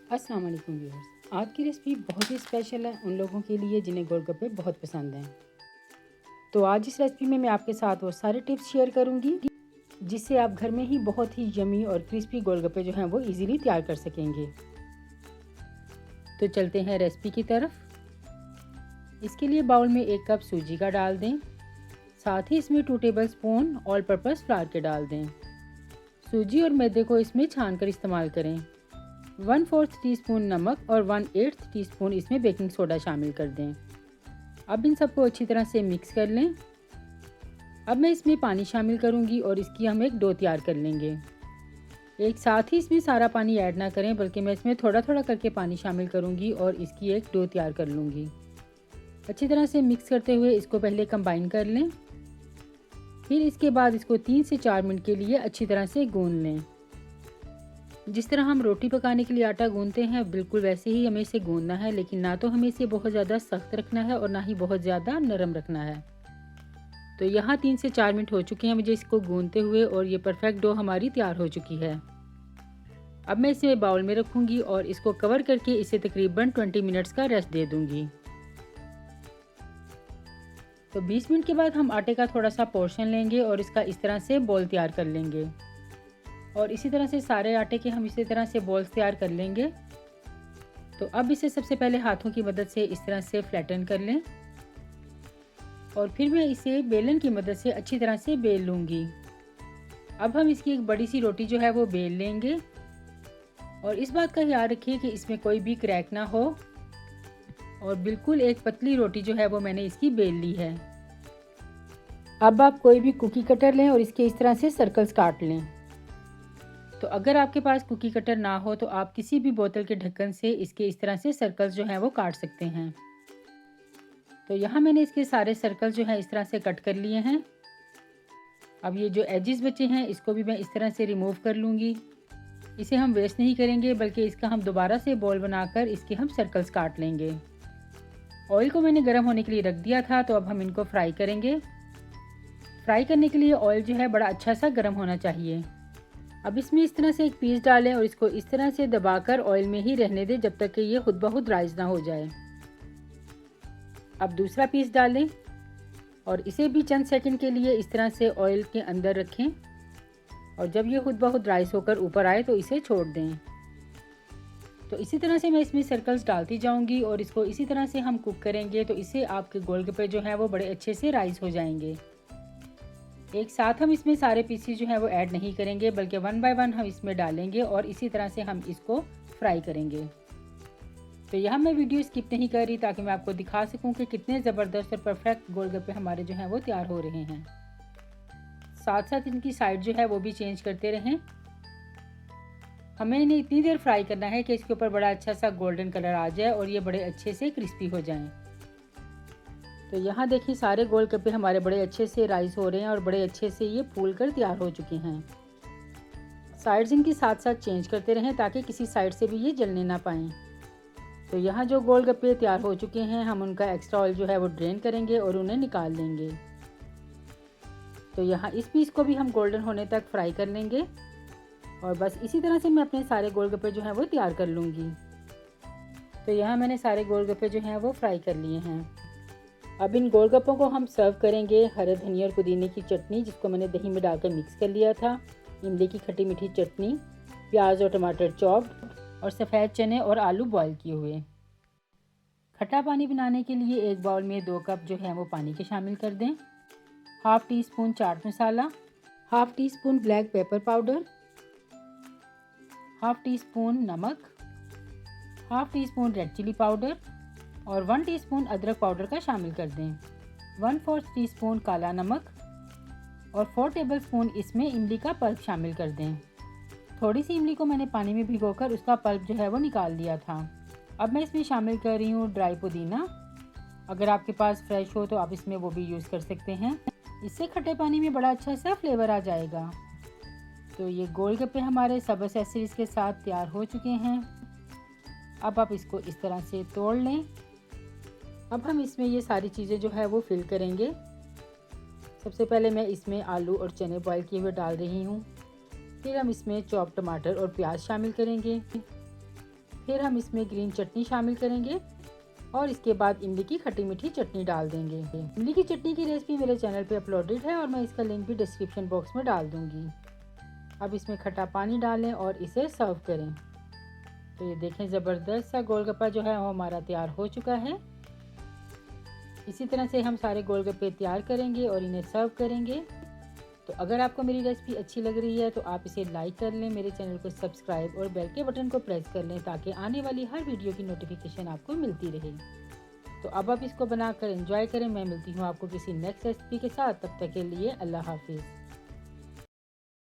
अस्सलाम वालेकुम व्यूअर्स। आज की रेसिपी बहुत ही स्पेशल है उन लोगों के लिए जिन्हें गोलगप्पे बहुत पसंद हैं। तो आज इस रेसिपी में मैं आपके साथ वो सारे टिप्स शेयर करूंगी जिससे आप घर में ही बहुत ही यमी और क्रिस्पी गोलगप्पे जो हैं वो इजीली तैयार कर सकेंगे। तो चलते हैं रेसिपी की तरफ। इसके लिए बाउल में 1 कप सूजी का डाल दें। साथ ही इसमें 2 table spoon all purpose flower के डाल दें। सूजी और मैदे को इसमें छान कर इस्तेमाल करें। 1/4 टीस्पून नमक और 1/8 टीस्पून इसमें बेकिंग सोडा शामिल कर दें। अब इन सबको अच्छी तरह से मिक्स कर लें। अब मैं इसमें पानी शामिल करूंगी और इसकी हम एक डो तैयार कर लेंगे। एक साथ ही इसमें सारा पानी ऐड ना करें, बल्कि मैं इसमें थोड़ा थोड़ा करके पानी शामिल करूंगी और इसकी एक डो तैयार कर लूँगी। अच्छी तरह से मिक्स करते हुए इसको पहले कंबाइन कर लें। फिर इसके बाद इसको 3 से 4 मिनट के लिए अच्छी तरह से गूंद लें। जिस तरह हम रोटी पकाने के लिए आटा गूंदते हैं बिल्कुल वैसे ही हमें इसे गूंदना है, लेकिन ना तो हमें इसे बहुत ज़्यादा सख्त रखना है और ना ही बहुत ज़्यादा नरम रखना है। तो यहाँ 3 से 4 मिनट हो चुके हैं मुझे इसको गूंदते हुए और ये परफेक्ट डो हमारी तैयार हो चुकी है। अब मैं इसे बाउल में रखूँगी और इसको कवर करके इसे तकरीबन 20 मिनट्स का रेस्ट दे दूँगी। तो 20 मिनट के बाद हम आटे का थोड़ा सा पोर्शन लेंगे और इसका इस तरह से बॉल तैयार कर लेंगे। और इसी तरह से सारे आटे के हम इसी तरह से बॉल्स तैयार कर लेंगे। तो अब इसे सबसे पहले हाथों की मदद से इस तरह से फ्लैटन कर लें और फिर मैं इसे बेलन की मदद से अच्छी तरह से बेल लूँगी। अब हम इसकी एक बड़ी सी रोटी जो है वो बेल लेंगे और इस बात का ख्याल रखिए कि इसमें कोई भी क्रैक ना हो और बिल्कुल एक पतली रोटी जो है वो मैंने इसकी बेल ली है। अब आप कोई भी कुकी कटर लें और इसके इस तरह से सर्कल्स काट लें। तो अगर आपके पास कुकी कटर ना हो तो आप किसी भी बोतल के ढक्कन से इसके इस तरह से सर्कल्स जो हैं वो काट सकते हैं। तो यहाँ मैंने इसके सारे सर्कल्स जो हैं इस तरह से कट कर लिए हैं। अब ये जो एजेस बचे हैं इसको भी मैं इस तरह से रिमूव कर लूँगी। इसे हम वेस्ट नहीं करेंगे, बल्कि इसका हम दोबारा से बॉल बनाकर इसके हम सर्कल्स काट लेंगे। ऑयल को मैंने गर्म होने के लिए रख दिया था, तो अब हम इनको फ्राई करेंगे। फ्राई करने के लिए ऑयल जो है बड़ा अच्छा सा गर्म होना चाहिए। अब इसमें इस तरह से एक पीस डालें और इसको इस तरह से दबाकर ऑयल में ही रहने दें जब तक कि ये खुद ब खुद राइज ना हो जाए। अब दूसरा पीस डालें और इसे भी चंद सेकंड के लिए इस तरह से ऑयल के अंदर रखें और जब ये खुद ब खुद राइज होकर ऊपर आए तो इसे छोड़ दें। तो इसी तरह से मैं इसमें सर्कल्स डालती जाऊंगी और इसको इसी तरह से हम कुक करेंगे, तो इससे आपके गोलगप्पे जो हैं वो बड़े अच्छे से राइज हो जाएंगे। एक साथ हम इसमें सारे पीसेस जो हैं वो ऐड नहीं करेंगे, बल्कि 1 बाय 1 हम इसमें डालेंगे और इसी तरह से हम इसको फ्राई करेंगे। तो यहाँ मैं वीडियो स्किप नहीं कर रही ताकि मैं आपको दिखा सकूं कि कितने ज़बरदस्त और परफेक्ट गोलगप्पे हमारे जो हैं वो तैयार हो रहे हैं। साथ साथ इनकी साइड जो है वो भी चेंज करते रहें। हमें इन्हें इतनी देर फ्राई करना है कि इसके ऊपर बड़ा अच्छा सा गोल्डन कलर आ जाए और ये बड़े अच्छे से क्रिस्पी हो जाएं। तो यहाँ देखिए सारे गोलगप्पे हमारे बड़े अच्छे से राइस हो रहे हैं और बड़े अच्छे से ये फूल कर तैयार हो चुके हैं। साइड्स इनकी साथ साथ चेंज करते रहें ताकि किसी साइड से भी ये जलने ना पाएँ। तो यहाँ जो गोलगप्पे तैयार हो चुके हैं हम उनका एक्स्ट्रा ऑयल जो है वो ड्रेन करेंगे और उन्हें निकाल लेंगे। तो यहाँ इस पीस को भी हम गोल्डन होने तक फ्राई कर लेंगे और बस इसी तरह से मैं अपने सारे गोलगप्पे जो हैं वो तैयार कर लूँगी। तो यहाँ मैंने सारे गोलगप्पे जो हैं वो फ्राई कर लिए हैं। अब इन गोलगप्पों को हम सर्व करेंगे हरे धनिया और पुदीने की चटनी, जिसको मैंने दही में डालकर मिक्स कर लिया था, इमली की खट्टी मीठी चटनी, प्याज और टमाटर चॉप्ड और सफ़ेद चने और आलू बॉईल किए हुए। खट्टा पानी बनाने के लिए एक बाउल में 2 कप जो है वो पानी के शामिल कर दें। 1/2 teaspoon chaat masala, 1/2 teaspoon black pepper powder, 1/2 teaspoon नमक, 1/2 टीस्पून रेड चिली पाउडर और 1 टीस्पून अदरक पाउडर का शामिल कर दें। 1/4 टीस्पून काला नमक और 4 टेबलस्पून इसमें इमली का पल्प शामिल कर दें। थोड़ी सी इमली को मैंने पानी में भिगोकर उसका पल्प जो है वो निकाल दिया था। अब मैं इसमें शामिल कर रही हूँ ड्राई पुदीना। अगर आपके पास फ्रेश हो तो आप इसमें वो भी यूज़ कर सकते हैं। इससे खट्टे पानी में बड़ा अच्छा सा फ्लेवर आ जाएगा। तो ये गोलगप्पे हमारे सब एक्सेसरीज के साथ तैयार हो चुके हैं। अब आप इसको इस तरह से तोड़ लें। अब हम इसमें ये सारी चीज़ें जो है वो फिल करेंगे। सबसे पहले मैं इसमें आलू और चने बॉईल किए हुए डाल रही हूँ। फिर हम इसमें चॉप टमाटर और प्याज शामिल करेंगे। फिर हम इसमें ग्रीन चटनी शामिल करेंगे और इसके बाद इमली की खट्टी मीठी चटनी डाल देंगे। इमली की चटनी की रेसिपी मेरे चैनल पे अपलोडेड है और मैं इसका लिंक भी डिस्क्रिप्शन बॉक्स में डाल दूंगी। अब इसमें खट्टा पानी डालें और इसे सर्व करें। तो ये देखें, ज़बरदस्त सा गोलगप्पा जो है वो हमारा तैयार हो चुका है। इसी तरह से हम सारे गोलगप्पे तैयार करेंगे और इन्हें सर्व करेंगे। तो अगर आपको मेरी रेसिपी अच्छी लग रही है तो आप इसे लाइक कर लें, मेरे चैनल को सब्सक्राइब और बेल के बटन को प्रेस कर लें ताकि आने वाली हर वीडियो की नोटिफिकेशन आपको मिलती रहे। तो अब आप इसको बनाकर एंजॉय करें। मैं मिलती हूँ आपको किसी नेक्स्ट रेसिपी के साथ। तब तक के लिए अल्लाह हाफिज़।